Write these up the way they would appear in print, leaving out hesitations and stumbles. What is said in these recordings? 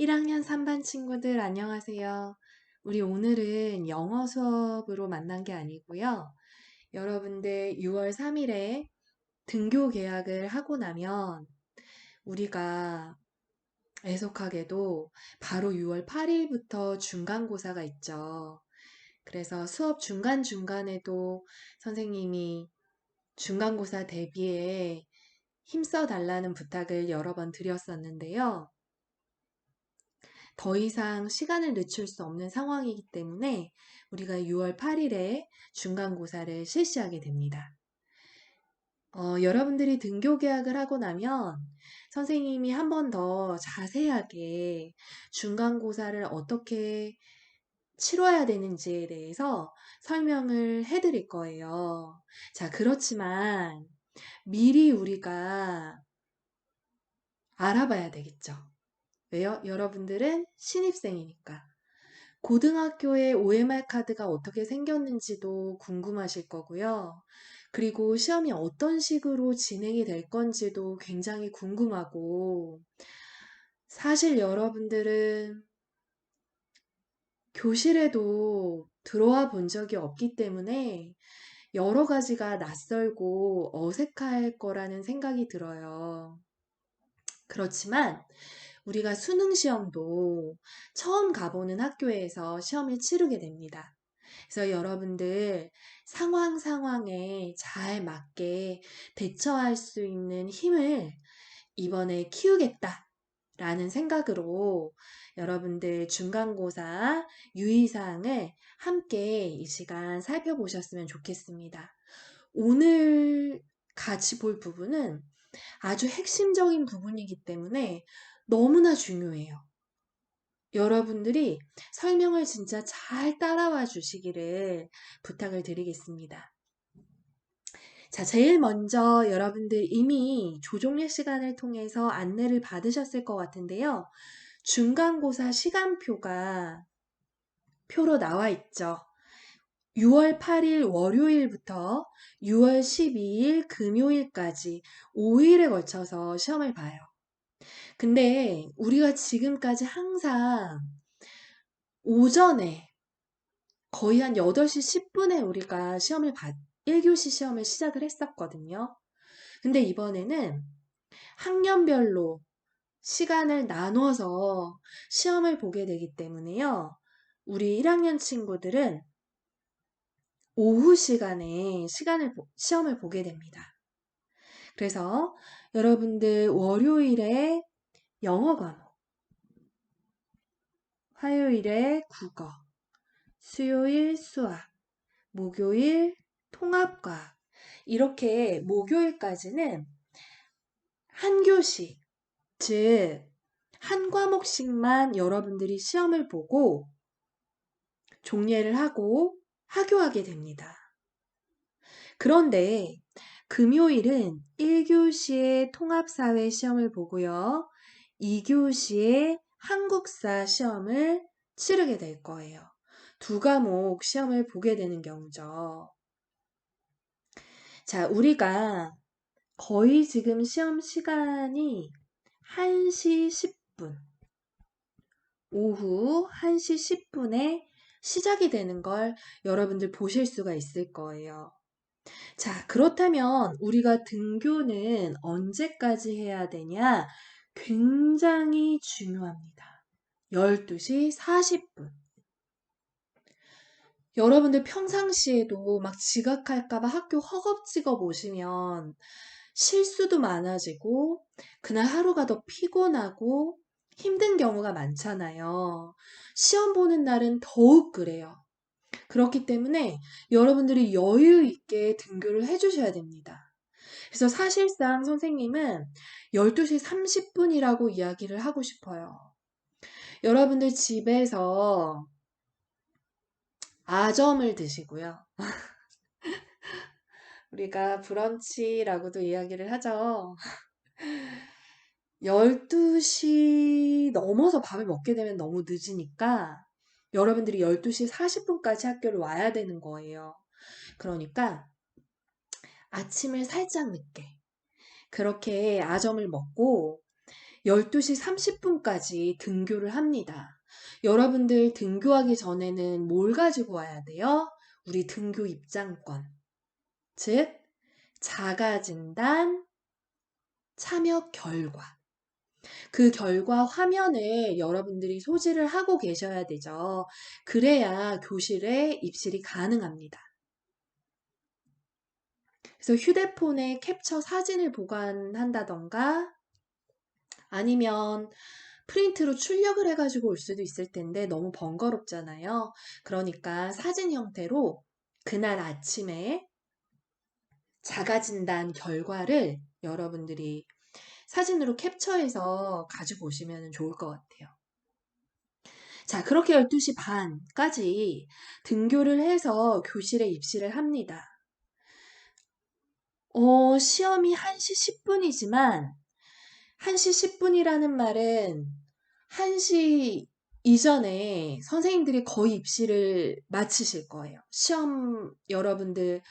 1학년 3반 친구들 안녕하세요. 우리 오늘은 영어 수업으로 만난 게 아니고요. 여러분들 6월 3일에 등교 계약을 하고 나면 우리가 애석하게도 바로 6월 8일부터 중간고사가 있죠. 그래서 수업 중간중간에도 선생님이 중간고사 대비에 힘써 달라는 부탁을 여러 번 드렸었는데요. 더 이상 시간을 늦출 수 없는 상황이기 때문에 우리가 6월 8일에 중간고사를 실시하게 됩니다. 여러분들이 등교 계약을 하고 나면 선생님이 한 번 더 자세하게 중간고사를 어떻게 치러야 되는지에 대해서 설명을 해드릴 거예요. 자, 그렇지만 미리 우리가 알아봐야 되겠죠. 왜요? 여러분들은 신입생이니까. 고등학교의 OMR 카드가 어떻게 생겼는지도 궁금하실 거고요. 그리고 시험이 어떤 식으로 진행이 될 건지도 굉장히 궁금하고, 사실 여러분들은 교실에도 들어와 본 적이 없기 때문에 여러 가지가 낯설고 어색할 거라는 생각이 들어요. 그렇지만 우리가 수능 시험도 처음 가보는 학교에서 시험을 치르게 됩니다. 그래서 여러분들 상황에 잘 맞게 대처할 수 있는 힘을 이번에 키우겠다 라는 생각으로 여러분들 중간고사 유의사항을 함께 이 시간 살펴보셨으면 좋겠습니다. 오늘 같이 볼 부분은 아주 핵심적인 부분이기 때문에 너무나 중요해요. 여러분들이 설명을 진짜 잘 따라와 주시기를 부탁을 드리겠습니다. 자, 제일 먼저 여러분들 이미 조종례 시간을 통해서 안내를 받으셨을 것 같은데요. 중간고사 시간표가 표로 나와 있죠. 6월 8일 월요일부터 6월 12일 금요일까지 5일에 걸쳐서 시험을 봐요. 근데 우리가 지금까지 항상 오전에 거의 한 8시 10분에 우리가 1교시 시험을 시작을 했었거든요. 근데 이번에는 학년별로 시간을 나눠서 시험을 보게 되기 때문에요. 우리 1학년 친구들은 오후 시간에 시험을 보게 됩니다. 그래서 여러분들 월요일에 영어 과목, 화요일에 국어, 수요일 수학, 목요일 통합과학, 이렇게 목요일까지는 한 교시, 즉, 한 과목씩만 여러분들이 시험을 보고 종례를 하고 하교하게 됩니다. 그런데 금요일은 1교시의 통합사회 시험을 보고요. 2교시의 한국사 시험을 치르게 될 거예요. 두 과목 시험을 보게 되는 경우죠. 자, 우리가 거의 지금 시험 시간이 1시 10분, 오후 1시 10분에 시작이 되는 걸 여러분들 보실 수가 있을 거예요. 자, 그렇다면 우리가 등교는 언제까지 해야 되냐? 굉장히 중요합니다. 12시 40분. 여러분들 평상시에도 막 지각할까봐 학교 허겁지겁 오시면 실수도 많아지고 그날 하루가 더 피곤하고 힘든 경우가 많잖아요. 시험 보는 날은 더욱 그래요. 그렇기 때문에 여러분들이 여유 있게 등교를 해주셔야 됩니다. 그래서 사실상 선생님은 12시 30분이라고 이야기를 하고 싶어요. 여러분들 집에서 아점을 드시고요. 우리가 브런치라고도 이야기를 하죠. 12시 넘어서 밥을 먹게 되면 너무 늦으니까 여러분들이 12시 40분까지 학교를 와야 되는 거예요. 그러니까 아침을 살짝 늦게 그렇게 아점을 먹고 12시 30분까지 등교를 합니다. 여러분들 등교하기 전에는 뭘 가지고 와야 돼요? 우리 등교 입장권. 즉, 자가진단 참여 결과. 그 결과 화면을 여러분들이 소지를 하고 계셔야 되죠. 그래야 교실에 입실이 가능합니다. 그래서 휴대폰에 캡처 사진을 보관한다던가 아니면 프린트로 출력을 해가지고 올 수도 있을 텐데 너무 번거롭잖아요. 그러니까 사진 형태로 그날 아침에 자가진단 결과를 여러분들이 사진으로 캡처해서 가지고 오시면 좋을 것 같아요. 자, 그렇게 12시 반까지 등교를 해서 교실에 입실을 합니다. 시험이 1시 10분이지만 1시 10분이라는 말은 1시 이전에 선생님들이 거의 입시를 마치실 거예요. 시험 여러분들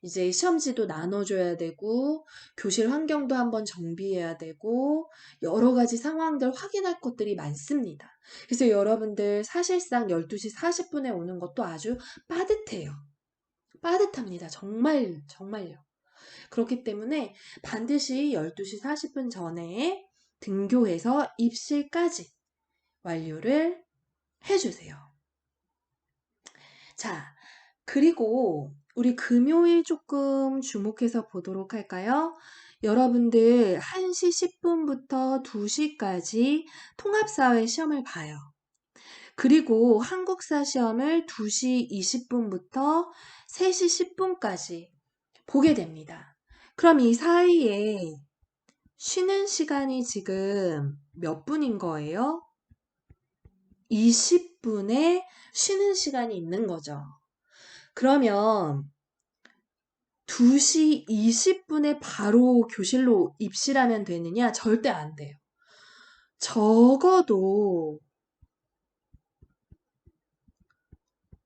이제 시험지도 나눠줘야 되고 교실 환경도 한번 정비해야 되고 여러 가지 상황들 확인할 것들이 많습니다. 그래서 여러분들 사실상 12시 40분에 오는 것도 아주 빠듯해요. 빠듯합니다. 정말요. 그렇기 때문에 반드시 12시 40분 전에 등교해서 입실까지 완료를 해주세요. 자, 그리고 우리 금요일 조금 주목해서 보도록 할까요? 여러분들 1시 10분부터 2시까지 통합사회 시험을 봐요. 그리고 한국사 시험을 2시 20분부터 3시 10분까지 보게 됩니다. 그럼 이 사이에 쉬는 시간이 지금 몇 분인 거예요? 20분의 쉬는 시간이 있는 거죠. 그러면 2시 20분에 바로 교실로 입실하면 되느냐? 절대 안 돼요. 적어도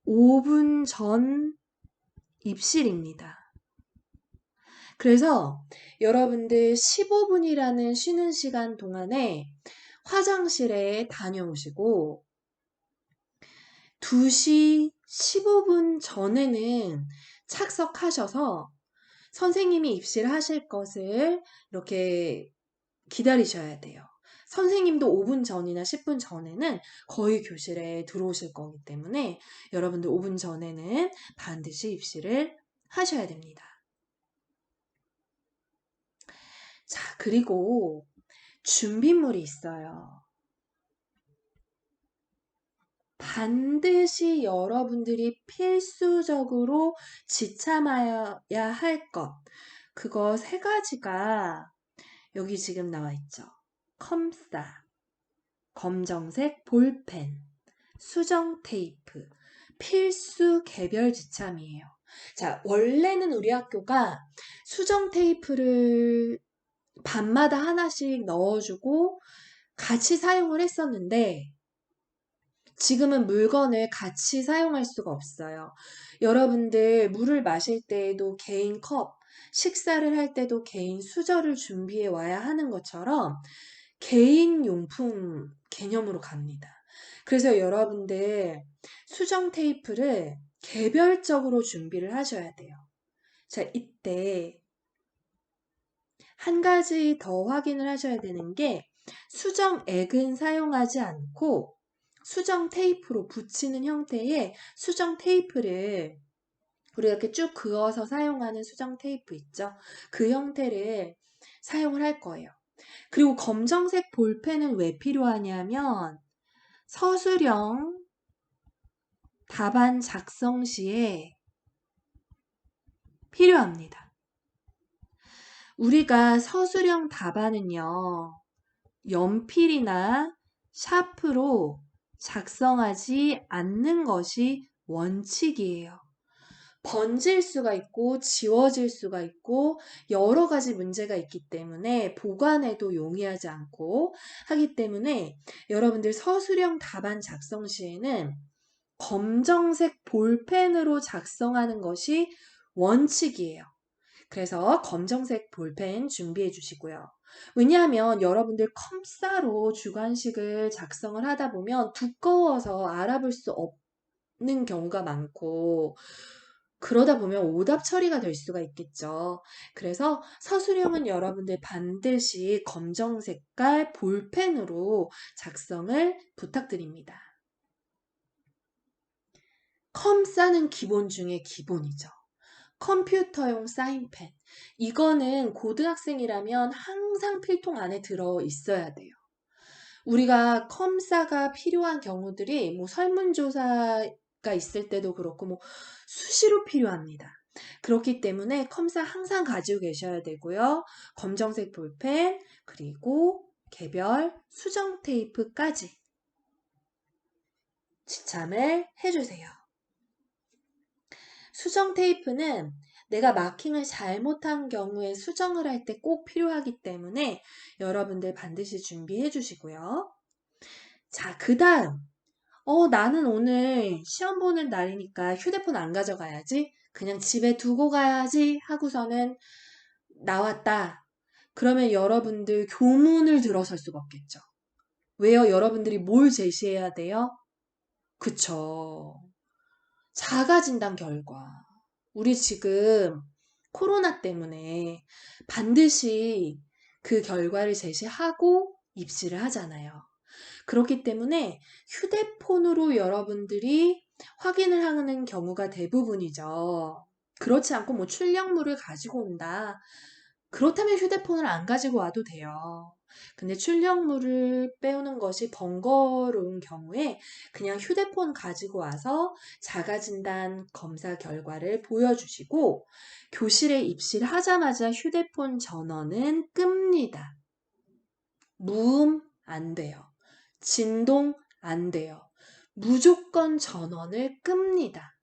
5분 전 입실입니다. 그래서 여러분들 15분이라는 쉬는 시간 동안에 화장실에 다녀오시고 2시 15분 전에는 착석하셔서 선생님이 입실하실 것을 이렇게 기다리셔야 돼요. 선생님도 5분 전이나 10분 전에는 거의 교실에 들어오실 거기 때문에 여러분들 5분 전에는 반드시 입실을 하셔야 됩니다. 자, 그리고 준비물이 있어요. 반드시 여러분들이 필수적으로 지참해야 할 것. 그거 3가지가 여기 지금 나와 있죠. 컴싸, 검정색 볼펜, 수정 테이프, 필수 개별 지참이에요. 자, 원래는 우리 학교가 수정 테이프를 반마다 하나씩 넣어주고 같이 사용을 했었는데 지금은 물건을 같이 사용할 수가 없어요. 여러분들 물을 마실 때에도 개인 컵, 식사를 할 때도 개인 수저를 준비해 와야 하는 것처럼 개인 용품 개념으로 갑니다. 그래서 여러분들 수정 테이프를 개별적으로 준비를 하셔야 돼요. 자, 이때 한 가지 더 확인을 하셔야 되는 게 수정액은 사용하지 않고 수정 테이프로 붙이는 형태의 수정 테이프를 우리가 이렇게 쭉 그어서 사용하는 수정 테이프 있죠? 그 형태를 사용을 할 거예요. 그리고 검정색 볼펜은 왜 필요하냐면 서술형 답안 작성 시에 필요합니다. 우리가 서술형 답안은요, 연필이나 샤프로 작성하지 않는 것이 원칙이에요. 번질 수가 있고 지워질 수가 있고 여러 가지 문제가 있기 때문에 보관에도 용이하지 않고 하기 때문에 여러분들 서술형 답안 작성 시에는 검정색 볼펜으로 작성하는 것이 원칙이에요. 그래서 검정색 볼펜 준비해 주시고요. 왜냐하면 여러분들 컴싸로 주관식을 작성을 하다 보면 두꺼워서 알아볼 수 없는 경우가 많고 그러다 보면 오답 처리가 될 수가 있겠죠. 그래서 서술형은 여러분들 반드시 검정 색깔 볼펜으로 작성을 부탁드립니다. 컴싸는 기본 중에 기본이죠. 컴퓨터용 사인펜. 이거는 고등학생이라면 항상 필통 안에 들어 있어야 돼요. 우리가 컴싸가 필요한 경우들이 뭐 설문조사가 있을 때도 그렇고 뭐 수시로 필요합니다. 그렇기 때문에 컴싸 항상 가지고 계셔야 되고요. 검정색 볼펜 그리고 개별 수정 테이프까지 지참을 해주세요. 수정 테이프는 내가 마킹을 잘못한 경우에 수정을 할 때 꼭 필요하기 때문에 여러분들 반드시 준비해 주시고요. 자, 그 다음. 나는 오늘 시험 보는 날이니까 휴대폰 안 가져가야지. 그냥 집에 두고 가야지 하고서는 나왔다. 그러면 여러분들 교문을 들어설 수가 없겠죠. 왜요? 여러분들이 뭘 제시해야 돼요? 그쵸. 자가진단 결과. 우리 지금 코로나 때문에 반드시 그 결과를 제시하고 입시를 하잖아요. 그렇기 때문에 휴대폰으로 여러분들이 확인을 하는 경우가 대부분이죠. 그렇지 않고 뭐 출력물을 가지고 온다. 그렇다면 휴대폰을 안 가지고 와도 돼요. 근데 출력물을 빼오는 것이 번거로운 경우에 그냥 휴대폰 가지고 와서 자가진단 검사 결과를 보여주시고 교실에 입실 하자마자 휴대폰 전원은 끕니다. 무음 안 돼요. 진동 안 돼요. 무조건 전원을 끕니다.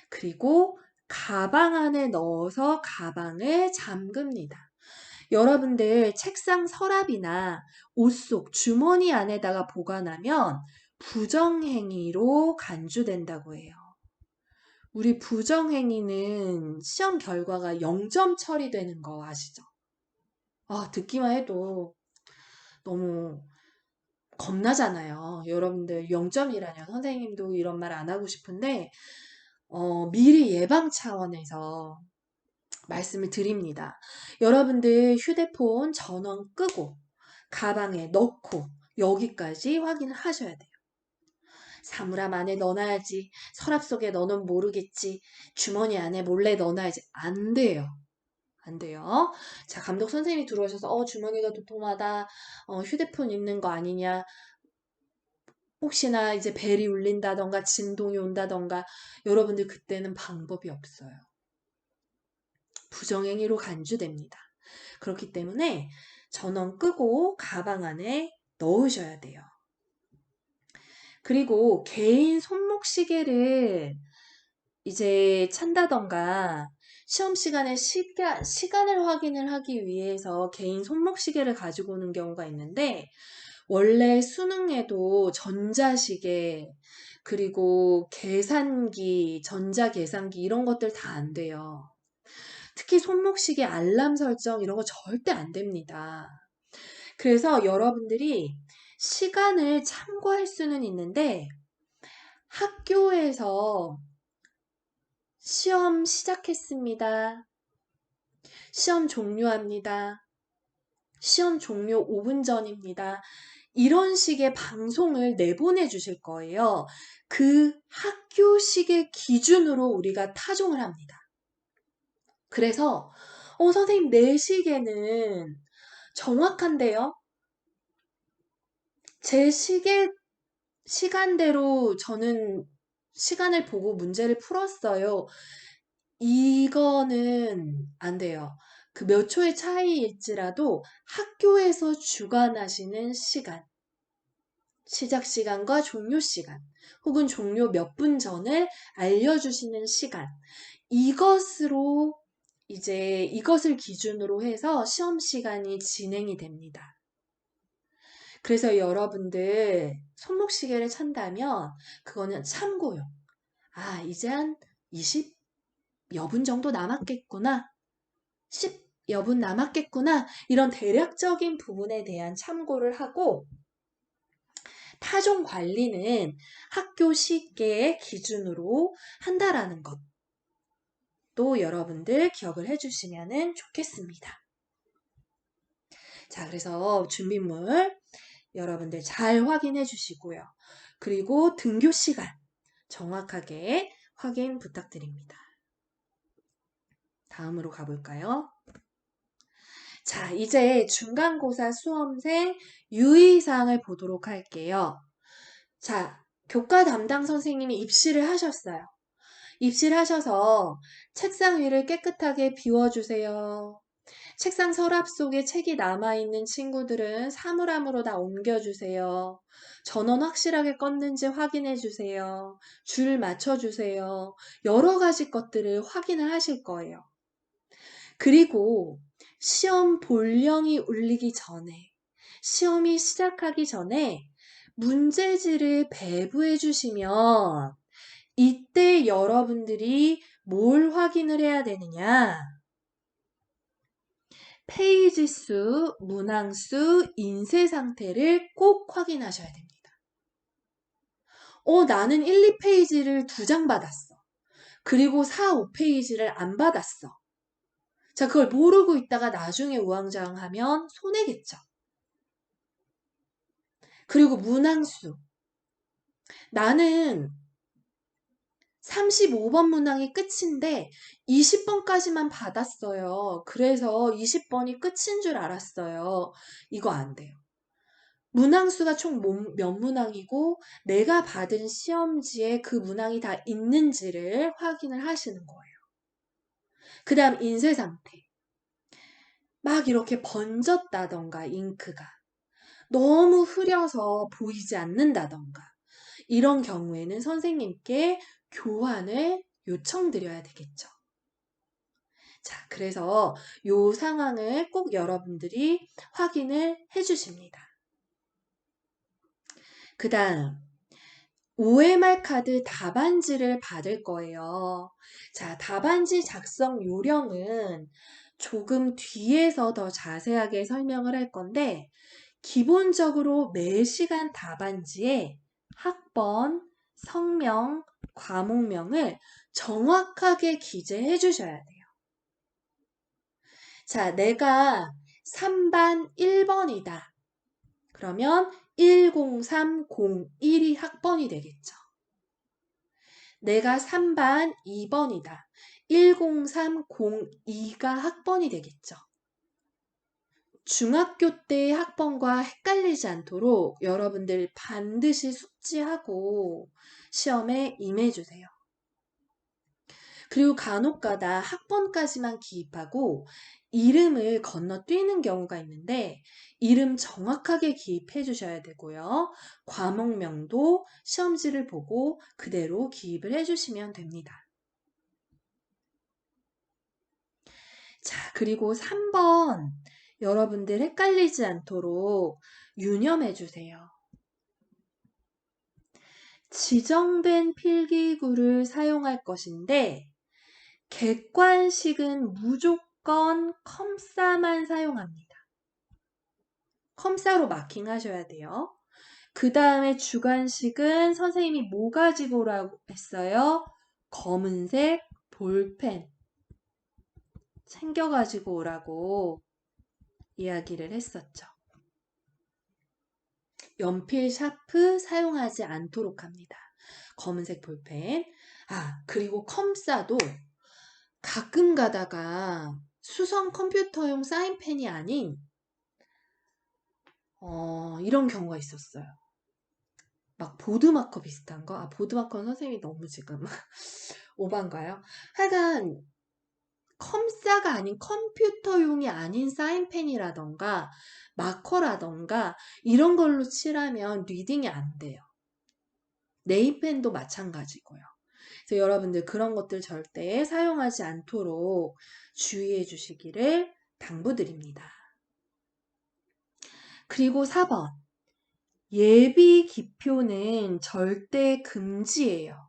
그리고 가방 안에 넣어서 가방을 잠급니다. 여러분들 책상 서랍이나 옷 속 주머니 안에다가 보관하면 부정행위로 간주된다고 해요. 우리 부정행위는 시험 결과가 0점 처리되는 거 아시죠? 듣기만 해도 너무 겁나잖아요. 여러분들 0점이라뇨. 선생님도 이런 말 안 하고 싶은데 미리 예방 차원에서 말씀을 드립니다. 여러분들 휴대폰 전원 끄고 가방에 넣고 여기까지 확인을 하셔야 돼요. 사물함 안에 넣어놔야지. 서랍 속에 넣어놓으면 모르겠지. 주머니 안에 몰래 넣어놔야지. 안 돼요. 안 돼요. 자, 감독 선생님이 들어오셔서 주머니가 도톰하다. 휴대폰 있는 거 아니냐. 혹시나 이제 벨이 울린다던가 진동이 온다던가 여러분들 그때는 방법이 없어요. 부정행위로 간주됩니다. 그렇기 때문에 전원 끄고 가방 안에 넣으셔야 돼요. 그리고 개인 손목시계를 이제 찬다던가 시험 시간에 시간을 확인을 하기 위해서 개인 손목시계를 가지고 오는 경우가 있는데 원래 수능에도 전자시계 그리고 계산기, 전자계산기 이런 것들 다 안 돼요. 특히 손목시계 알람 설정 이런 거 절대 안 됩니다. 그래서 여러분들이 시간을 참고할 수는 있는데 학교에서 시험 시작했습니다. 시험 종료합니다. 시험 종료 5분 전입니다. 이런 식의 방송을 내보내 주실 거예요. 그 학교식의 기준으로 우리가 타종을 합니다. 그래서 선생님 내 시계는 정확한데요? 제 시간대로 저는 시간을 보고 문제를 풀었어요. 이거는 안 돼요. 그 몇 초의 차이일지라도 학교에서 주관하시는 시간, 시작 시간과 종료 시간, 혹은 종료 몇 분 전을 알려주시는 시간, 이것을 기준으로 해서 시험 시간이 진행이 됩니다. 그래서 여러분들 손목시계를 찬다면 그거는 참고용. 이제 한 20여 분 정도 남았겠구나. 10여분 남았겠구나. 이런 대략적인 부분에 대한 참고를 하고 타종 관리는 학교 시계의 기준으로 한다라는 것도 여러분들 기억을 해주시면 좋겠습니다. 자, 그래서 준비물 여러분들 잘 확인해 주시고요. 그리고 등교 시간 정확하게 확인 부탁드립니다. 다음으로 가볼까요? 자, 이제 중간고사 수험생 유의사항을 보도록 할게요. 자, 교과 담당 선생님이 입시를 하셨어요. 입시를 하셔서 책상 위를 깨끗하게 비워주세요. 책상 서랍 속에 책이 남아있는 친구들은 사물함으로 다 옮겨주세요. 전원 확실하게 껐는지 확인해주세요. 줄 맞춰주세요. 여러 가지 것들을 확인을 하실 거예요. 그리고 시험 본령이 울리기 전에, 시험이 시작하기 전에 문제지를 배부해 주시면 이때 여러분들이 뭘 확인을 해야 되느냐? 페이지 수, 문항 수, 인쇄 상태를 꼭 확인하셔야 됩니다. 나는 1, 2페이지를 2장 받았어. 그리고 4, 5페이지를 안 받았어. 자, 그걸 모르고 있다가 나중에 우왕좌왕하면 손해겠죠. 그리고 문항 수. 나는 35번 문항이 끝인데 20번까지만 받았어요. 그래서 20번이 끝인 줄 알았어요. 이거 안 돼요. 문항수가 총 몇 문항이고 내가 받은 시험지에 그 문항이 다 있는지를 확인을 하시는 거예요. 그 다음 인쇄 상태. 막 이렇게 번졌다던가 잉크가 너무 흐려서 보이지 않는다던가 이런 경우에는 선생님께 교환을 요청드려야 되겠죠. 자, 그래서 이 상황을 꼭 여러분들이 확인을 해주십니다. 그 다음 OMR 카드 답안지를 받을 거예요. 자, 답안지 작성 요령은 조금 뒤에서 더 자세하게 설명을 할 건데 기본적으로 매 시간 답안지에 학번, 성명, 과목명을 정확하게 기재해 주셔야 돼요. 자, 내가 3반 1번이다. 그러면 10301이 학번이 되겠죠. 내가 3반 2번이다. 10302가 학번이 되겠죠. 중학교 때의 학번과 헷갈리지 않도록 여러분들 반드시 숙지하고 시험에 임해주세요. 그리고 간혹가다 학번까지만 기입하고 이름을 건너뛰는 경우가 있는데 이름 정확하게 기입해 주셔야 되고요. 과목명도 시험지를 보고 그대로 기입을 해주시면 됩니다. 자, 그리고 3번 여러분들 헷갈리지 않도록 유념해 주세요. 지정된 필기구를 사용할 것인데 객관식은 무조건 컴싸만 사용합니다. 컴싸로 마킹하셔야 돼요. 그 다음에 주관식은 선생님이 뭐 가지고 오라고 했어요? 검은색 볼펜 챙겨가지고 오라고 이야기를 했었죠. 연필, 샤프 사용하지 않도록 합니다. 검은색 볼펜. 그리고 컴싸도 가끔 가다가 수성 컴퓨터용 사인펜이 아닌 이런 경우가 있었어요. 막 보드마커 비슷한 거? 보드마커는 선생님이 너무 지금 오반가요? 하여간 컴싸가 아닌 컴퓨터용이 아닌 사인펜이라던가 마커라던가 이런 걸로 칠하면 리딩이 안 돼요. 네임펜도 마찬가지고요. 그래서 여러분들 그런 것들 절대 사용하지 않도록 주의해 주시기를 당부드립니다. 그리고 4번. 예비 기표는 절대 금지예요.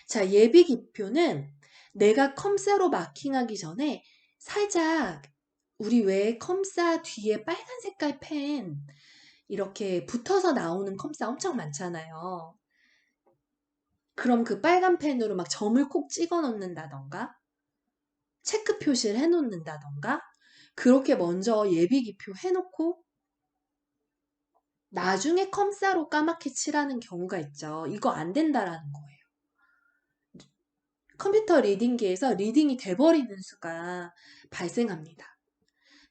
자, 예비 기표는 내가 컴싸로 마킹하기 전에 살짝 우리 왜 컴싸 뒤에 빨간 색깔 펜 이렇게 붙어서 나오는 컴싸 엄청 많잖아요. 그럼 그 빨간 펜으로 막 점을 콕 찍어 놓는다던가 체크 표시를 해 놓는다던가 그렇게 먼저 예비 기표 해놓고 나중에 컴싸로 까맣게 칠하는 경우가 있죠. 이거 안 된다라는 거예요. 컴퓨터 리딩기에서 리딩이 돼버리는 수가 발생합니다.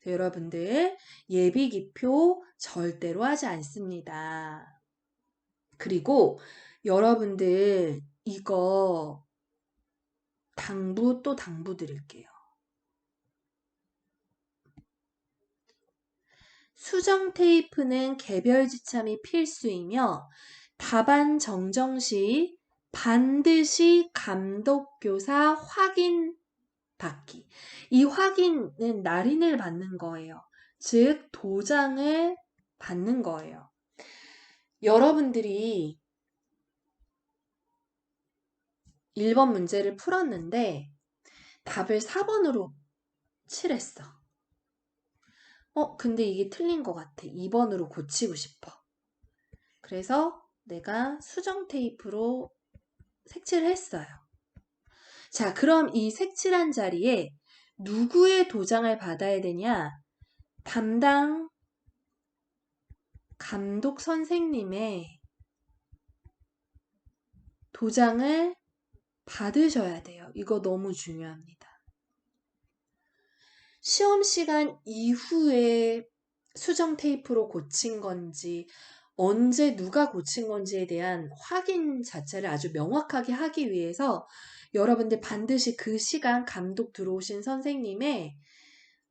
여러분들 예비 기표 절대로 하지 않습니다. 그리고 여러분들 이거 또 당부 드릴게요. 수정 테이프는 개별 지참이 필수이며 답안 정정 시 반드시 감독교사 확인 받기. 이 확인은 날인을 받는 거예요. 즉 도장을 받는 거예요. 여러분들이 1번 문제를 풀었는데 답을 4번으로 칠했어. 근데 이게 틀린 것 같아. 2번으로 고치고 싶어. 그래서 내가 수정 테이프로 색칠을 했어요. 자, 그럼 이 색칠한 자리에 누구의 도장을 받아야 되냐? 담당 감독 선생님의 도장을 받으셔야 돼요. 이거 너무 중요합니다. 시험 시간 이후에 수정 테이프로 고친 건지 언제 누가 고친 건지에 대한 확인 자체를 아주 명확하게 하기 위해서 여러분들 반드시 그 시간 감독 들어오신 선생님의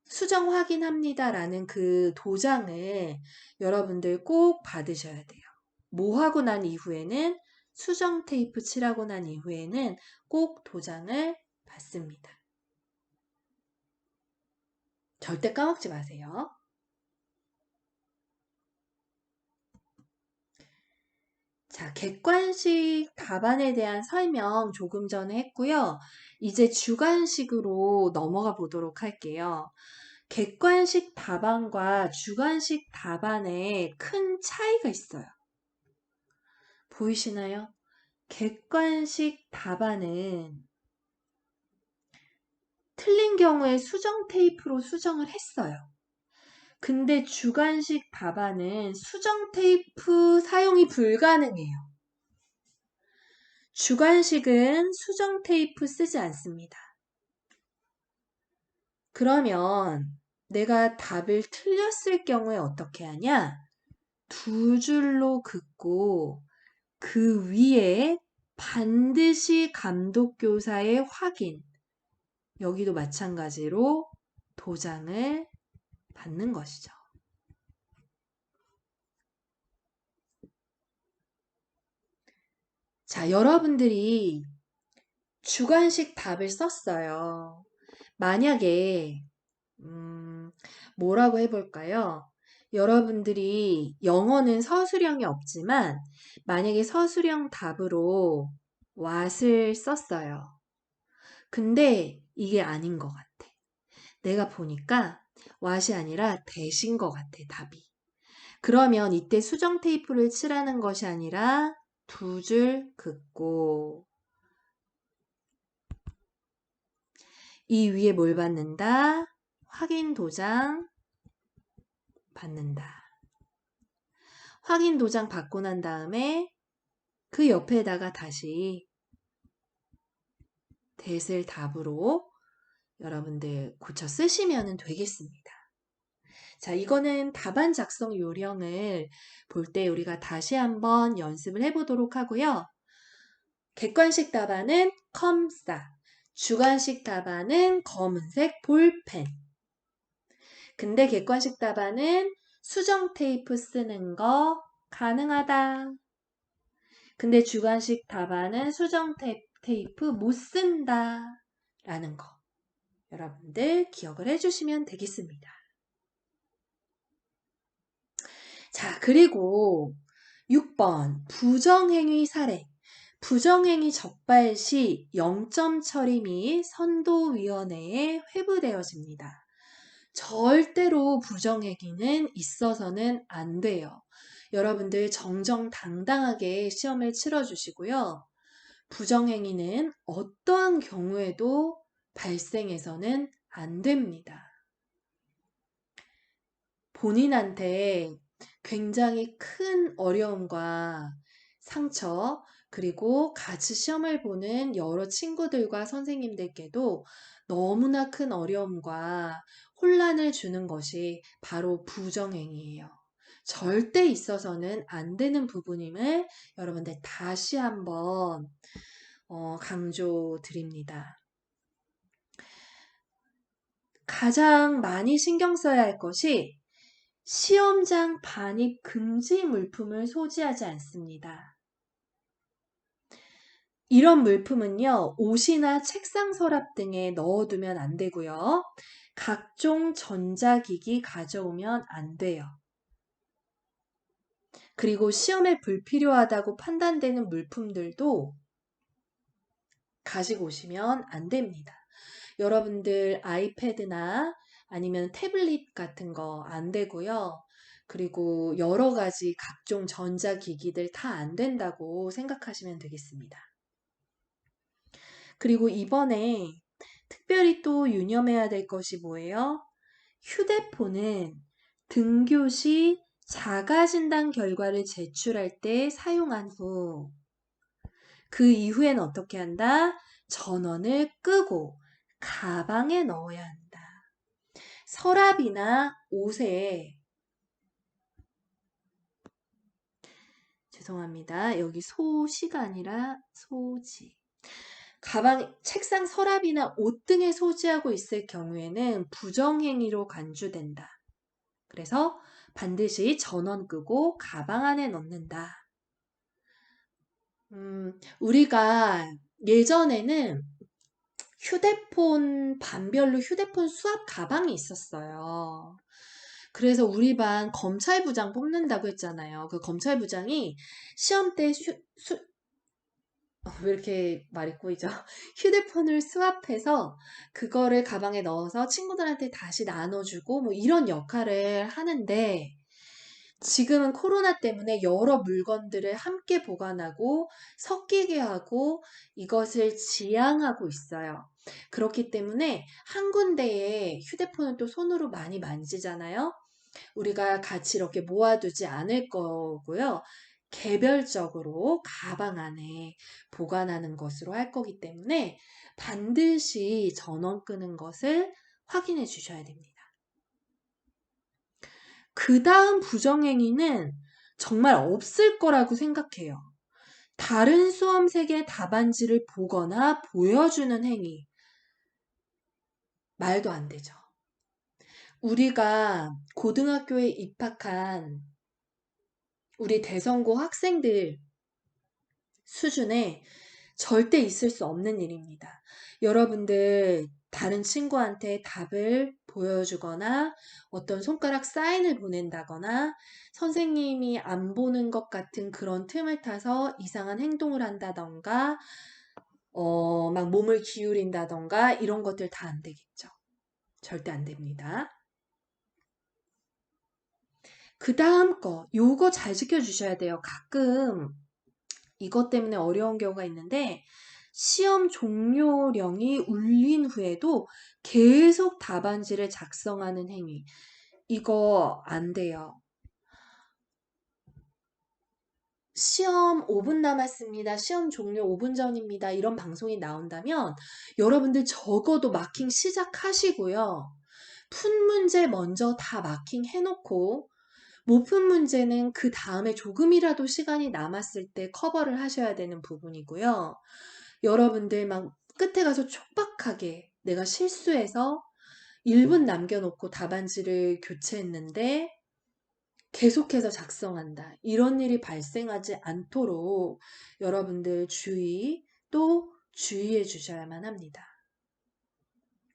수정 확인합니다라는 그 도장을 여러분들 꼭 받으셔야 돼요. 뭐 하고 난 이후에는 수정 테이프 칠하고 난 이후에는 꼭 도장을 받습니다. 절대 까먹지 마세요. 자, 객관식 답안에 대한 설명 조금 전에 했고요. 이제 주관식으로 넘어가 보도록 할게요. 객관식 답안과 주관식 답안에 큰 차이가 있어요. 보이시나요? 객관식 답안은 틀린 경우에 수정 테이프로 수정을 했어요. 근데 주관식 답안은 수정 테이프 사용이 불가능해요. 주관식은 수정 테이프 쓰지 않습니다. 그러면 내가 답을 틀렸을 경우에 어떻게 하냐? 두 줄로 긋고 그 위에 반드시 감독교사의 확인, 여기도 마찬가지로 도장을 받는 것이죠. 자, 여러분들이 주관식 답을 썼어요. 만약에 뭐라고 해볼까요? 여러분들이 영어는 서술형이 없지만 만약에 서술형 답으로 what을 썼어요. 근데 이게 아닌 것 같아. 내가 보니까 what이 아니라 that인 것 같아, 답이. 그러면 이때 수정 테이프를 칠하는 것이 아니라 두 줄 긋고 이 위에 뭘 받는다? 확인 도장 받는다. 확인 도장 받고 난 다음에 그 옆에다가 다시 that을 답으로 여러분들 고쳐 쓰시면 되겠습니다. 자, 이거는 답안 작성 요령을 볼 때 우리가 다시 한번 연습을 해보도록 하고요. 객관식 답안은 컴싸, 주관식 답안은 검은색 볼펜. 근데 객관식 답안은 수정 테이프 쓰는 거 가능하다. 근데 주관식 답안은 수정 테이프 못 쓴다. 라는 거. 여러분들 기억을 해주시면 되겠습니다. 자, 그리고 6번 부정행위 사례. 부정행위 적발 시 0점 처리 및 선도위원회에 회부되어집니다. 절대로 부정행위는 있어서는 안 돼요. 여러분들 정정당당하게 시험을 치러주시고요. 부정행위는 어떠한 경우에도 발생해서는 안 됩니다. 본인한테 굉장히 큰 어려움과 상처, 그리고 같이 시험을 보는 여러 친구들과 선생님들께도 너무나 큰 어려움과 혼란을 주는 것이 바로 부정행위예요. 절대 있어서는 안 되는 부분임을 여러분들 다시 한번 강조드립니다. 가장 많이 신경 써야 할 것이 시험장 반입 금지 물품을 소지하지 않습니다. 이런 물품은요, 옷이나 책상 서랍 등에 넣어두면 안 되고요. 각종 전자기기 가져오면 안 돼요. 그리고 시험에 불필요하다고 판단되는 물품들도 가지고 오시면 안 됩니다. 여러분들 아이패드나 아니면 태블릿 같은 거 안 되고요. 그리고 여러 가지 각종 전자기기들 다 안 된다고 생각하시면 되겠습니다. 그리고 이번에 특별히 또 유념해야 될 것이 뭐예요? 휴대폰은 등교 시 자가진단 결과를 제출할 때 사용한 후 그 이후엔 어떻게 한다? 전원을 끄고 가방에 넣어야 한다. 서랍이나 옷에 죄송합니다. 여기 소시가 아니라 소지. 가방, 책상 서랍이나 옷 등에 소지하고 있을 경우에는 부정행위로 간주된다. 그래서 반드시 전원 끄고 가방 안에 넣는다. 우리가 예전에는 휴대폰 반별로 휴대폰 수압 가방이 있었어요. 그래서 우리 반 검찰부장 뽑는다고 했잖아요. 그 검찰부장이 시험 때 왜 이렇게 말이 꼬이죠? 휴대폰을 수압해서 그거를 가방에 넣어서 친구들한테 다시 나눠주고 뭐 이런 역할을 하는데 지금은 코로나 때문에 여러 물건들을 함께 보관하고 섞이게 하고 이것을 지양하고 있어요. 그렇기 때문에 한 군데에 휴대폰을 또 손으로 많이 만지잖아요. 우리가 같이 이렇게 모아두지 않을 거고요. 개별적으로 가방 안에 보관하는 것으로 할 거기 때문에 반드시 전원 끄는 것을 확인해 주셔야 됩니다. 그 다음 부정행위는 정말 없을 거라고 생각해요. 다른 수험생의 답안지를 보거나 보여주는 행위. 말도 안 되죠. 우리가 고등학교에 입학한 우리 대성고 학생들 수준에 절대 있을 수 없는 일입니다. 여러분들 다른 친구한테 답을 보여주거나 어떤 손가락 사인을 보낸다거나 선생님이 안 보는 것 같은 그런 틈을 타서 이상한 행동을 한다던가 막 몸을 기울인다던가 이런 것들 다 안 되겠죠. 절대 안 됩니다. 그 다음 거 요거 잘 지켜주셔야 돼요. 가끔 이것 때문에 어려운 경우가 있는데 시험 종료령이 울린 후에도 계속 답안지를 작성하는 행위. 이거 안 돼요. 시험 5분 남았습니다. 시험 종료 5분 전입니다. 이런 방송이 나온다면 여러분들 적어도 마킹 시작하시고요. 푼 문제 먼저 다 마킹 해놓고 못 푼 문제는 그 다음에 조금이라도 시간이 남았을 때 커버를 하셔야 되는 부분이고요. 여러분들 막 끝에 가서 촉박하게 내가 실수해서 1분 남겨놓고 답안지를 교체했는데 계속해서 작성한다. 이런 일이 발생하지 않도록 여러분들 또 주의해 주셔야만 합니다.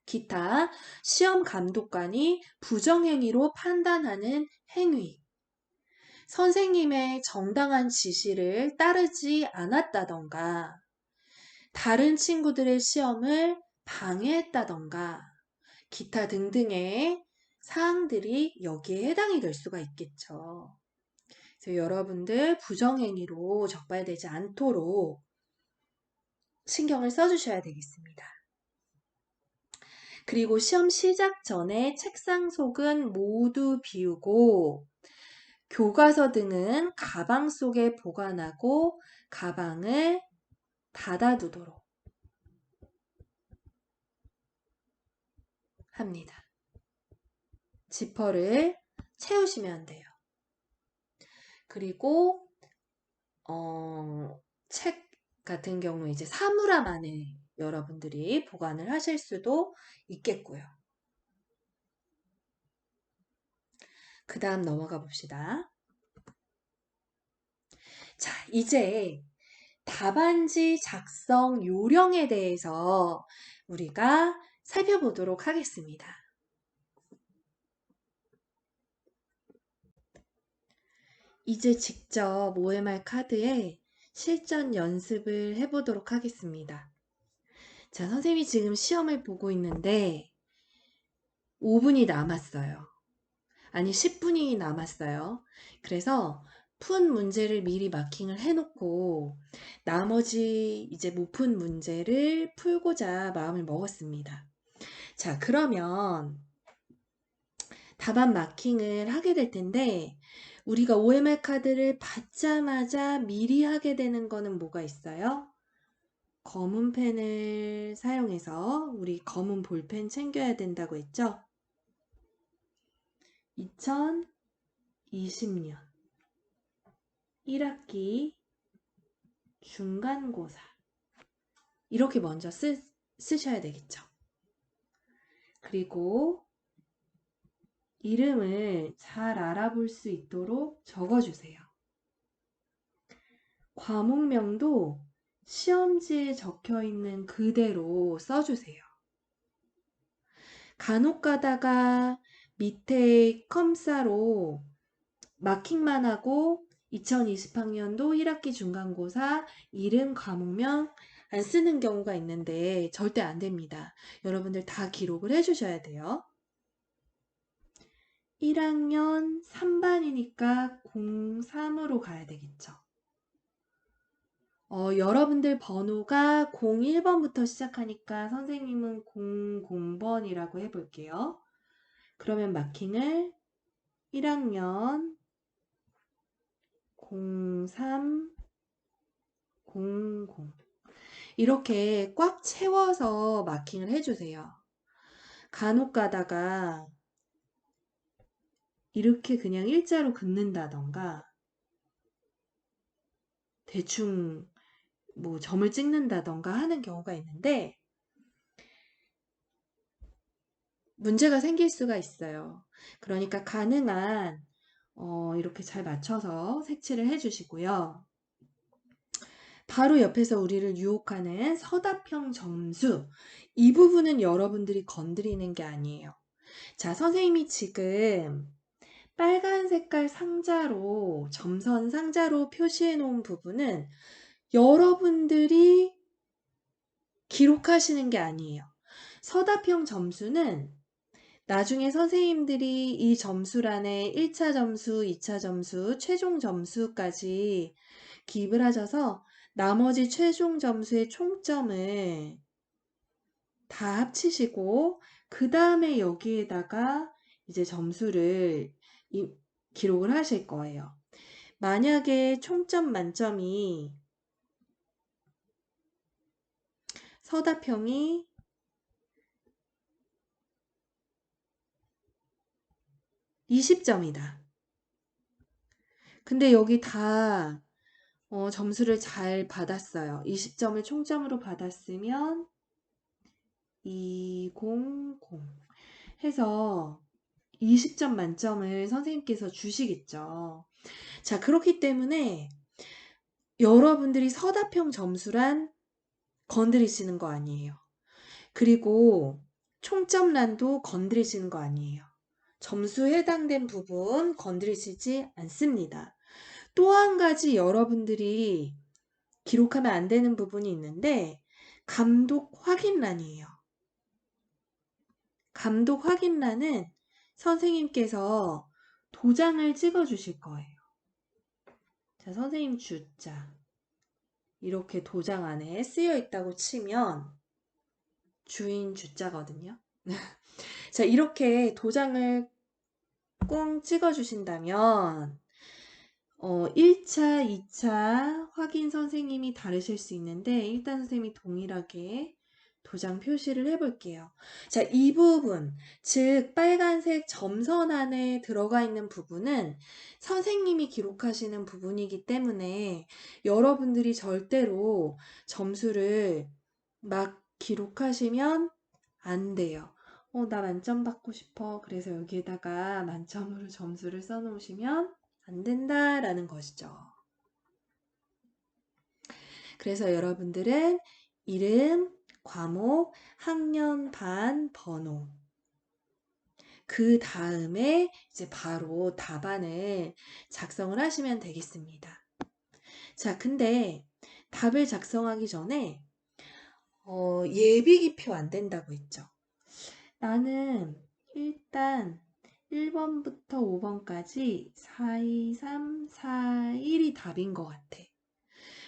기타 시험 감독관이 부정행위로 판단하는 행위. 선생님의 정당한 지시를 따르지 않았다던가, 다른 친구들의 시험을 방해했다던가, 기타 등등의 사항들이 여기에 해당이 될 수가 있겠죠. 그래서 여러분들 부정행위로 적발되지 않도록 신경을 써주셔야 되겠습니다. 그리고 시험 시작 전에 책상 속은 모두 비우고 교과서 등은 가방 속에 보관하고 가방을 닫아두도록 합니다. 지퍼를 채우시면 돼요. 그리고 책 같은 경우 이제 사물함 안에 여러분들이 보관을 하실 수도 있겠고요. 그 다음 넘어가 봅시다. 자, 이제 답안지 작성 요령에 대해서 우리가 살펴보도록 하겠습니다. 이제 직접 OMR 카드에 실전 연습을 해보도록 하겠습니다. 자, 선생님이 지금 시험을 보고 있는데 5분이 남았어요. 아니 10분이 남았어요. 그래서 푼 문제를 미리 마킹을 해놓고 나머지 이제 못 푼 문제를 풀고자 마음을 먹었습니다. 자, 그러면 답안 마킹을 하게 될 텐데 우리가 OMR 카드를 받자마자 미리 하게 되는 거는 뭐가 있어요? 검은 펜을 사용해서 우리 검은 볼펜 챙겨야 된다고 했죠? 2020년 1학기 중간고사 이렇게 먼저 쓰셔야 되겠죠. 그리고 이름을 잘 알아볼 수 있도록 적어주세요. 과목명도 시험지에 적혀있는 그대로 써주세요. 간혹 가다가 밑에 컴사로 마킹만 하고 2020학년도 1학기 중간고사 이름 과목명 안 쓰는 경우가 있는데 절대 안 됩니다. 여러분들 다 기록을 해주셔야 돼요. 1학년 3반이니까 03으로 가야 되겠죠. 여러분들 번호가 01번부터 시작하니까 선생님은 00번이라고 해볼게요. 그러면 마킹을 1학년 03 00 이렇게 꽉 채워서 마킹을 해주세요. 간혹 가다가 이렇게 그냥 일자로 긋는다던가 대충 뭐 점을 찍는다던가 하는 경우가 있는데 문제가 생길 수가 있어요. 그러니까 가능한 이렇게 잘 맞춰서 색칠을 해주시고요. 바로 옆에서 우리를 유혹하는 서답형 점수 이 부분은 여러분들이 건드리는 게 아니에요. 자, 선생님이 지금 빨간 색깔 상자로 점선 상자로 표시해 놓은 부분은 여러분들이 기록하시는 게 아니에요. 서답형 점수는 나중에 선생님들이 이 점수란에 1차 점수, 2차 점수, 최종 점수까지 기입을 하셔서 나머지 최종 점수의 총점을 다 합치시고 그 다음에 여기에다가 이제 점수를 기록을 하실 거예요. 만약에 총점 만점이 서답형이 20점이다. 근데 여기 다 점수를 잘 받았어요. 20점을 총점으로 받았으면 200 해서 20점 만점을 선생님께서 주시겠죠. 자, 그렇기 때문에 여러분들이 서답형 점수란 건드리시는 거 아니에요. 그리고 총점란도 건드리시는 거 아니에요. 점수에 해당된 부분 건드리시지 않습니다. 또 한 가지 여러분들이 기록하면 안 되는 부분이 있는데 감독 확인란이에요. 감독 확인란은 선생님께서 도장을 찍어 주실 거예요. 자, 선생님 주자. 이렇게 도장 안에 쓰여 있다고 치면 주인 주자거든요. 자, 이렇게 도장을 꽁 찍어 주신다면 1차, 2차 확인 선생님이 다르실 수 있는데 일단 선생님이 동일하게 도장 표시를 해볼게요. 자, 이 부분, 즉 빨간색 점선 안에 들어가 있는 부분은 선생님이 기록하시는 부분이기 때문에 여러분들이 절대로 점수를 막 기록하시면 안 돼요. 나 만점 받고 싶어. 그래서 여기에다가 만점으로 점수를 써놓으시면 안 된다라는 것이죠. 그래서 여러분들은 이름, 과목, 학년, 반, 번호. 그 다음에 이제 바로 답안을 작성을 하시면 되겠습니다. 자, 근데 답을 작성하기 전에 예비기표 안 된다고 했죠. 나는 일단 1번부터 5번까지 4, 2, 3, 4, 1이 답인 것 같아.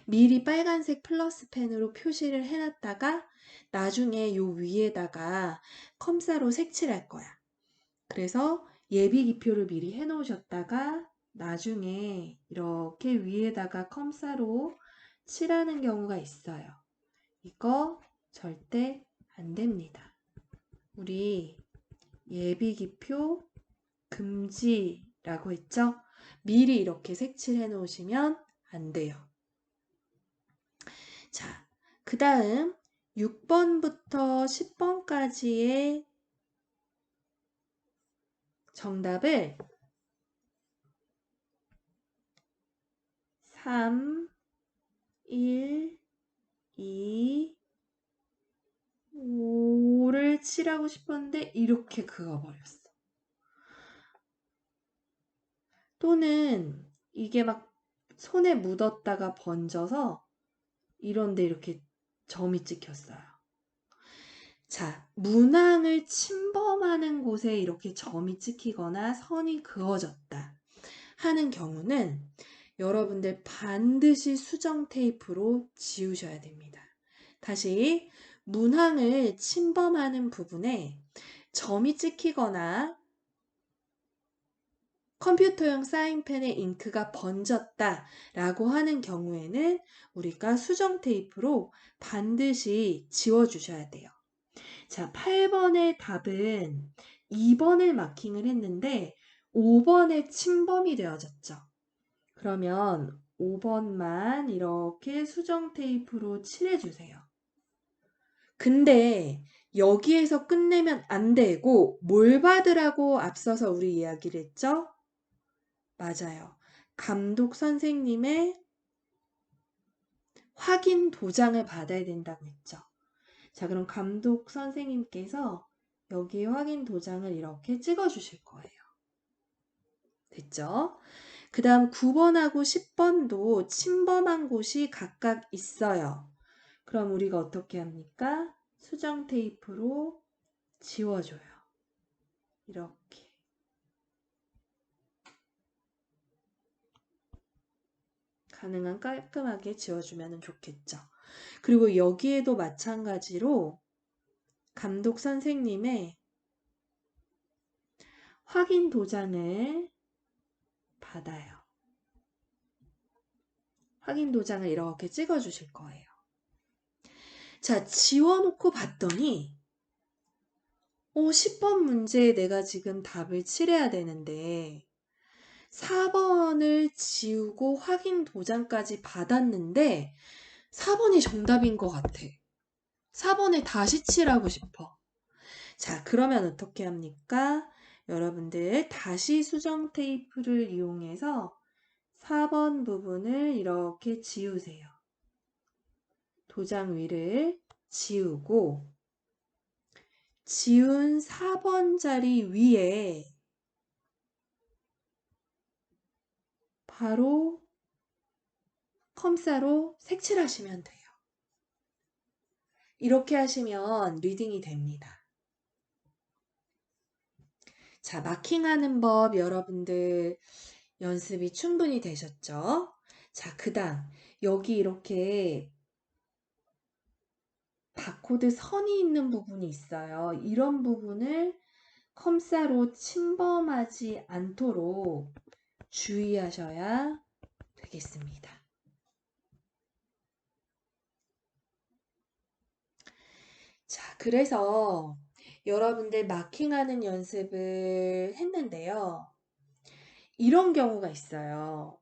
미리 빨간색 플러스 펜으로 표시를 해놨다가 나중에 요 위에다가 컴사로 색칠할 거야. 그래서 예비 기표를 미리 해놓으셨다가 나중에 이렇게 위에다가 컴사로 칠하는 경우가 있어요. 이거 절대 안 됩니다. 우리 예비 기표 금지라고 했죠? 미리 이렇게 색칠해 놓으시면 안 돼요. 자, 그 다음 6번부터 10번까지의 정답을 3, 1, 2, 5를 칠하고 싶었는데 이렇게 그어버렸어. 또는 이게 막 손에 묻었다가 번져서 이런데 이렇게 점이 찍혔어요. 자, 문항을 침범하는 곳에 이렇게 점이 찍히거나 선이 그어졌다 하는 경우는 여러분들 반드시 수정 테이프로 지우셔야 됩니다. 다시 문항을 침범하는 부분에 점이 찍히거나 컴퓨터용 사인펜에 잉크가 번졌다 라고 하는 경우에는 우리가 수정 테이프로 반드시 지워주셔야 돼요. 자, 8번의 답은 2번을 마킹을 했는데 5번에 침범이 되어졌죠. 그러면 5번만 이렇게 수정 테이프로 칠해주세요. 근데 여기에서 끝내면 안 되고 뭘 받으라고 앞서서 우리 이야기를 했죠? 맞아요. 감독 선생님의 확인 도장을 받아야 된다고 했죠. 자, 그럼 감독 선생님께서 여기 확인 도장을 이렇게 찍어 주실 거예요. 됐죠? 그 다음 9번하고 10번도 침범한 곳이 각각 있어요. 그럼 우리가 어떻게 합니까? 수정 테이프로 지워줘요. 이렇게. 가능한 깔끔하게 지워주면 좋겠죠. 그리고 여기에도 마찬가지로 감독 선생님의 확인 도장을 받아요. 확인 도장을 이렇게 찍어 주실 거예요. 자, 지워놓고 봤더니 10번 문제에 내가 지금 답을 칠해야 되는데 4번을 지우고 확인 도장까지 받았는데 4번이 정답인 것 같아. 4번에 다시 칠하고 싶어. 자, 그러면 어떻게 합니까? 여러분들 다시 수정 테이프를 이용해서 4번 부분을 이렇게 지우세요. 도장 위를 지우고 지운 4번 자리 위에 바로 컴사로 색칠하시면 돼요. 이렇게 하시면 리딩이 됩니다. 자, 마킹하는 법 여러분들 연습이 충분히 되셨죠? 자, 그 다음 여기 이렇게 바코드 선이 있는 부분이 있어요. 이런 부분을 컴사로 침범하지 않도록 주의하셔야 되겠습니다. 자, 그래서 여러분들 마킹하는 연습을 했는데요. 이런 경우가 있어요.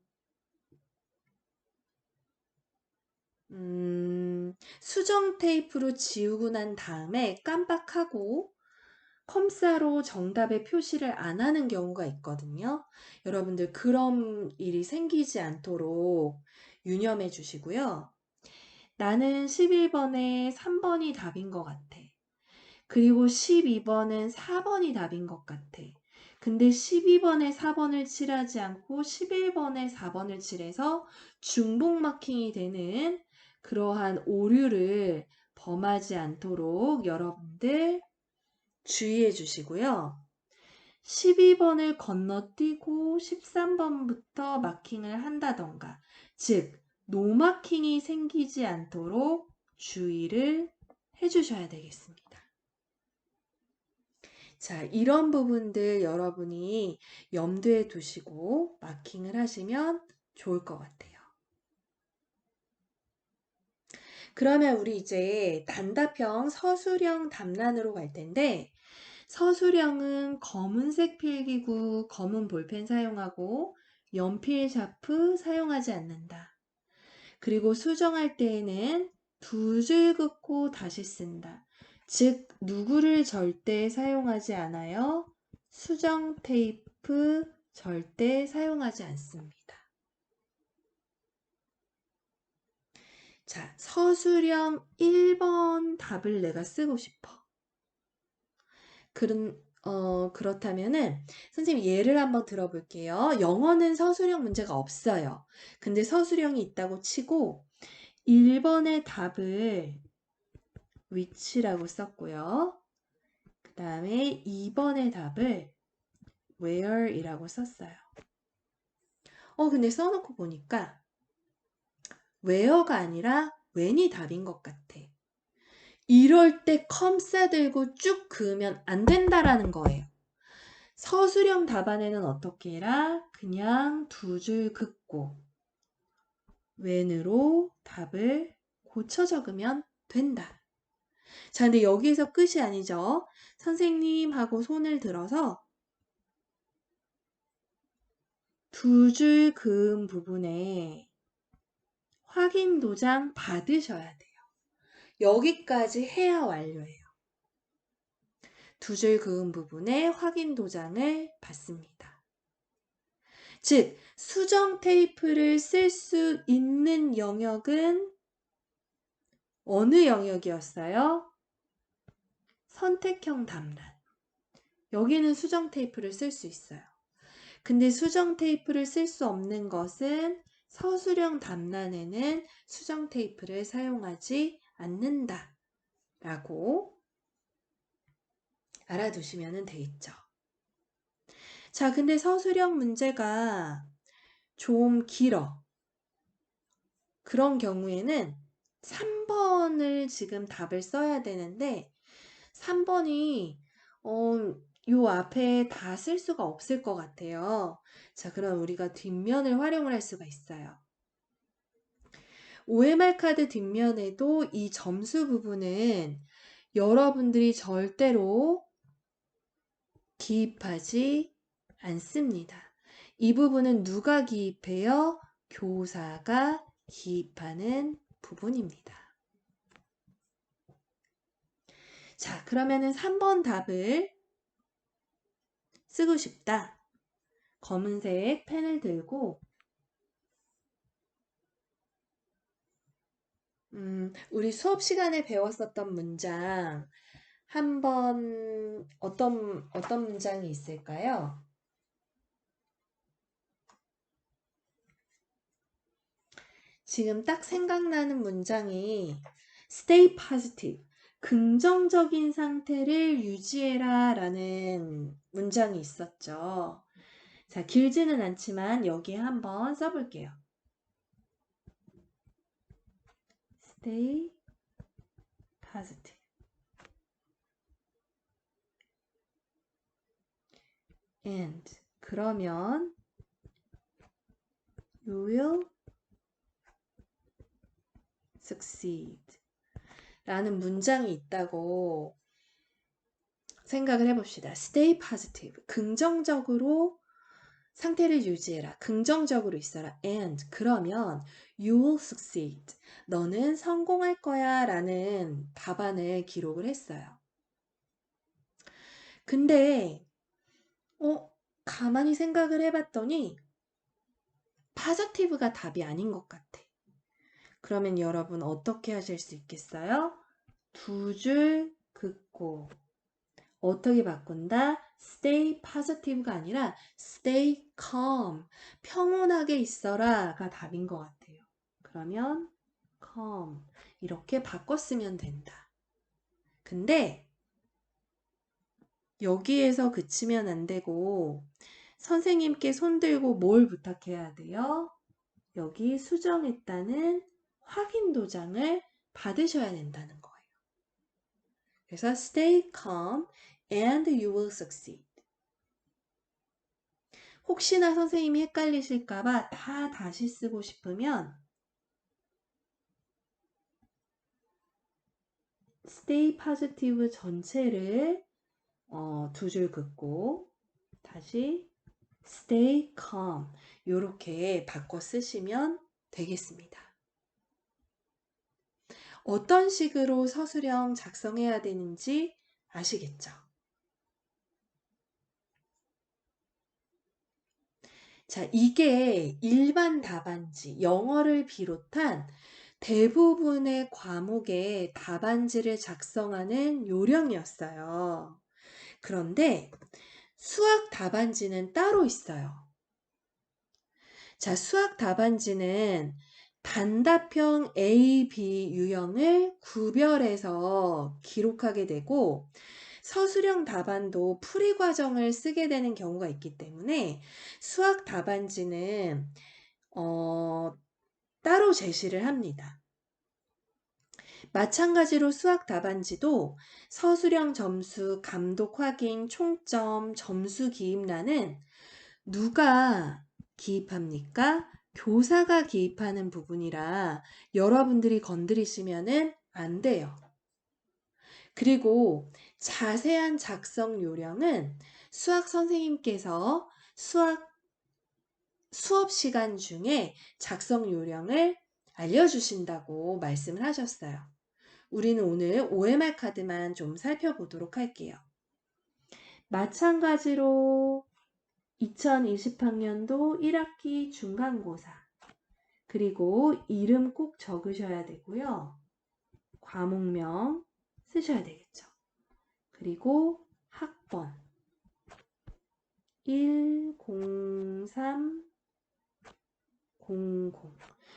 수정 테이프로 지우고 난 다음에 깜빡하고 컴사로 정답의 표시를 안 하는 경우가 있거든요. 여러분들 그런 일이 생기지 않도록 유념해 주시고요. 나는 11번에 3번이 답인 것 같아. 그리고 12번은 4번이 답인 것 같아. 근데 12번에 4번을 칠하지 않고 11번에 4번을 칠해서 중복 마킹이 되는 그러한 오류를 범하지 않도록 여러분들 주의해 주시고요. 12번을 건너뛰고 13번부터 마킹을 한다던가, 즉, 노마킹이 생기지 않도록 주의를 해 주셔야 되겠습니다. 자, 이런 부분들 여러분이 염두에 두시고 마킹을 하시면 좋을 것 같아요. 그러면 우리 이제 단답형 서술형 답란으로 갈 텐데, 서술형은 검은색 필기구, 검은 볼펜 사용하고 연필 샤프 사용하지 않는다. 그리고 수정할 때에는 두 줄 긋고 다시 쓴다. 즉, 누구를 절대 사용하지 않아요. 수정 테이프 절대 사용하지 않습니다. 자, 서술형 1번 답을 내가 쓰고 싶어. 그렇다면은 선생님 예를 한번 들어볼게요. 영어는 서술형 문제가 없어요. 근데 서술형이 있다고 치고 1번의 답을 which라고 썼고요. 그 다음에 2번의 답을 where이라고 썼어요. 근데 써놓고 보니까 where가 아니라 when이 답인 것 같아. 이럴 때 컴싸 들고 쭉 그으면 안 된다라는 거예요. 서술형 답안에는 어떻게 해라? 그냥 두 줄 긋고 when으로 답을 고쳐 적으면 된다. 자, 근데 여기에서 끝이 아니죠. 선생님하고 손을 들어서 두 줄 그은 부분에 확인 도장 받으셔야 돼요. 여기까지 해야 완료예요. 두 줄 그은 부분에 확인 도장을 받습니다. 즉, 수정 테이프를 쓸 수 있는 영역은 어느 영역이었어요? 선택형 답란. 여기는 수정 테이프를 쓸 수 있어요. 근데 수정 테이프를 쓸 수 없는 것은 서술형 답란에는 수정 테이프를 사용하지 않는다 라고 알아두시면 되겠죠. 자, 근데 서술형 문제가 좀 길어. 그런 경우에는 3번을 지금 답을 써야 되는데 3번이 요 앞에 다 쓸 수가 없을 것 같아요. 자, 그럼 우리가 뒷면을 활용을 할 수가 있어요. OMR 카드 뒷면에도 이 점수 부분은 여러분들이 절대로 기입하지 않습니다. 이 부분은 누가 기입해요? 교사가 기입하는 부분입니다. 자, 그러면은 3번 답을 쓰고 싶다. 검은색 펜을 들고 우리 수업 시간에 배웠었던 문장 한번 어떤 문장이 있을까요? 지금 딱 생각나는 문장이 stay positive, 긍정적인 상태를 유지해라 라는 문장이 있었죠. 자, 길지는 않지만 여기에 한번 써볼게요. stay positive. and 그러면 you will succeed 라는 문장이 있다고 생각을 해봅시다. stay positive, 긍정적으로 상태를 유지해라. 긍정적으로 있어라. and 그러면 you will succeed. 너는 성공할 거야 라는 답안을 기록을 했어요. 근데 가만히 생각을 해봤더니 positive가 답이 아닌 것 같아. 그러면 여러분 어떻게 하실 수 있겠어요? 두 줄 긋고 어떻게 바꾼다? stay positive가 아니라 stay calm, 평온하게 있어라가 답인 것 같아요. 그러면 calm 이렇게 바꿨으면 된다. 근데 여기에서 그치면 안 되고 선생님께 손 들고 뭘 부탁해야 돼요? 여기 수정했다는 확인 도장을 받으셔야 된다는 거예요. 그래서 stay calm and you will succeed. 혹시나 선생님이 헷갈리실까봐 다 다시 쓰고 싶으면 stay positive 전체를 두 줄 긋고 다시 stay calm 이렇게 바꿔 쓰시면 되겠습니다. 어떤 식으로 서술형 작성해야 되는지 아시겠죠? 자, 이게 일반 답안지, 영어를 비롯한 대부분의 과목의 답안지를 작성하는 요령이었어요. 그런데 수학 답안지는 따로 있어요. 자, 수학 답안지는 단답형 A, B 유형을 구별해서 기록하게 되고 서술형 답안도 풀이 과정을 쓰게 되는 경우가 있기 때문에 수학 답안지는 따로 제시를 합니다. 마찬가지로 수학 답안지도 서술형 점수, 감독 확인, 총점, 점수 기입란은 누가 기입합니까? 교사가 기입하는 부분이라 여러분들이 건드리시면은 안 돼요. 그리고 자세한 작성 요령은 수학 선생님께서 수업 시간 중에 작성 요령을 알려주신다고 말씀을 하셨어요. 우리는 오늘 OMR 카드만 좀 살펴보도록 할게요. 마찬가지로 2020학년도 1학기 중간고사 그리고 이름 꼭 적으셔야 되고요. 과목명 쓰셔야 되겠죠. 그리고 학번 10300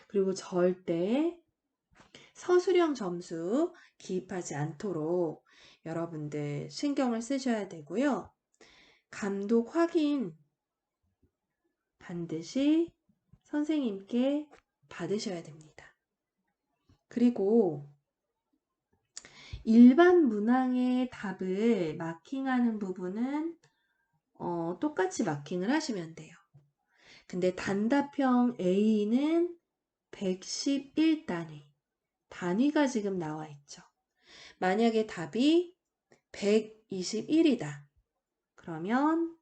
그리고 절대 서술형 점수 기입하지 않도록 여러분들 신경을 쓰셔야 되고요. 감독 확인 반드시 선생님께 받으셔야 됩니다. 그리고 일반 문항의 답을 마킹하는 부분은 똑같이 마킹을 하시면 돼요. 근데 단답형 A는 111단위. 단위가 지금 나와 있죠. 만약에 답이 121이다. 그러면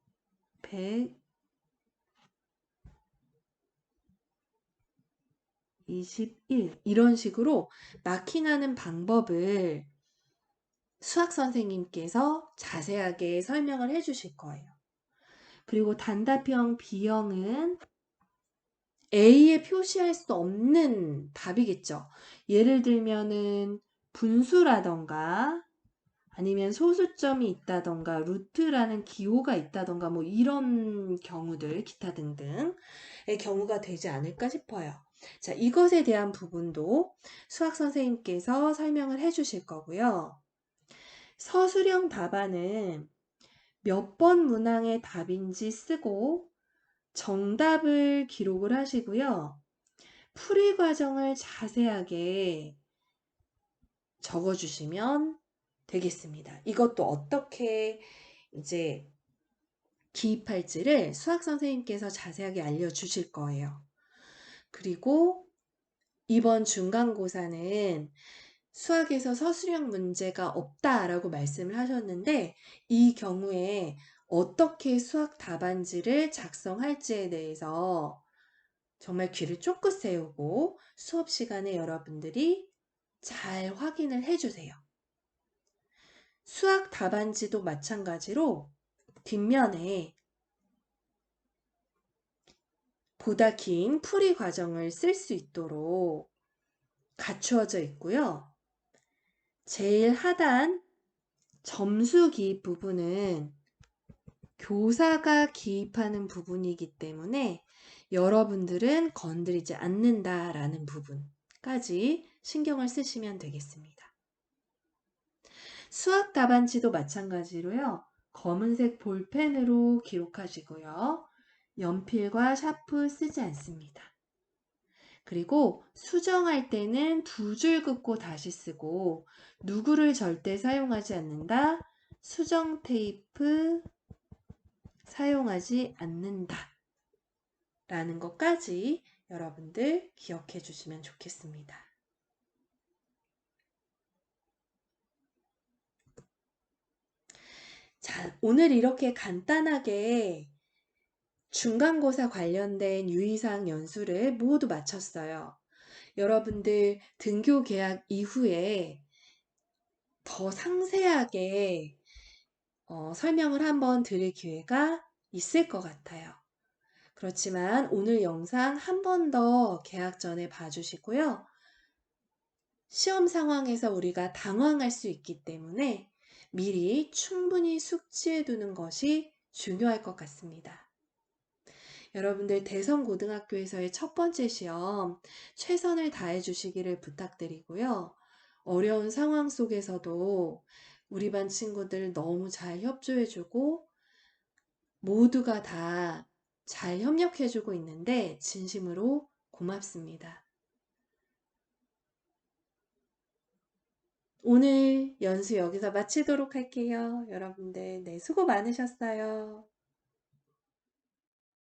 121 이런 식으로 마킹하는 방법을 수학 선생님께서 자세하게 설명을 해 주실 거예요. 그리고 단답형 B형은 A에 표시할 수 없는 답이겠죠. 예를 들면은 분수라던가 아니면 소수점이 있다던가 루트라는 기호가 있다던가 뭐 이런 경우들 기타 등등의 경우가 되지 않을까 싶어요. 자, 이것에 대한 부분도 수학 선생님께서 설명을 해 주실 거고요. 서술형 답안은 몇 번 문항의 답인지 쓰고 정답을 기록을 하시고요. 풀이 과정을 자세하게 적어주시면 되겠습니다. 이것도 어떻게 이제 기입할지를 수학 선생님께서 자세하게 알려주실 거예요. 그리고 이번 중간고사는 수학에서 서술형 문제가 없다라고 말씀을 하셨는데, 이 경우에 어떻게 수학 답안지를 작성할지에 대해서 정말 귀를 쫑긋 세우고 수업 시간에 여러분들이 잘 확인을 해주세요. 수학 답안지도 마찬가지로 뒷면에 보다 긴 풀이 과정을 쓸 수 있도록 갖추어져 있고요. 제일 하단 점수 기입 부분은 교사가 기입하는 부분이기 때문에 여러분들은 건드리지 않는다라는 부분까지 신경을 쓰시면 되겠습니다. 수학 답안지도 마찬가지로요. 검은색 볼펜으로 기록하시고요. 연필과 샤프 쓰지 않습니다. 그리고 수정할 때는 두 줄 긋고 다시 쓰고 누구를 절대 사용하지 않는다. 수정 테이프 사용하지 않는다. 라는 것까지 여러분들 기억해 주시면 좋겠습니다. 자, 오늘 이렇게 간단하게 중간고사 관련된 유의사항 연수를 모두 마쳤어요. 여러분들 등교 개학 이후에 더 상세하게 설명을 한번 드릴 기회가 있을 것 같아요. 그렇지만 오늘 영상 한 번 더 개학 전에 봐주시고요. 시험 상황에서 우리가 당황할 수 있기 때문에 미리 충분히 숙지해 두는 것이 중요할 것 같습니다. 여러분들 대성고등학교에서의 첫 번째 시험 최선을 다해 주시기를 부탁드리고요. 어려운 상황 속에서도 우리 반 친구들 너무 잘 협조해 주고 모두가 다 잘 협력해 주고 있는데 진심으로 고맙습니다. 오늘 연수 여기서 마치도록 할게요. 여러분들, 네, 수고 많으셨어요.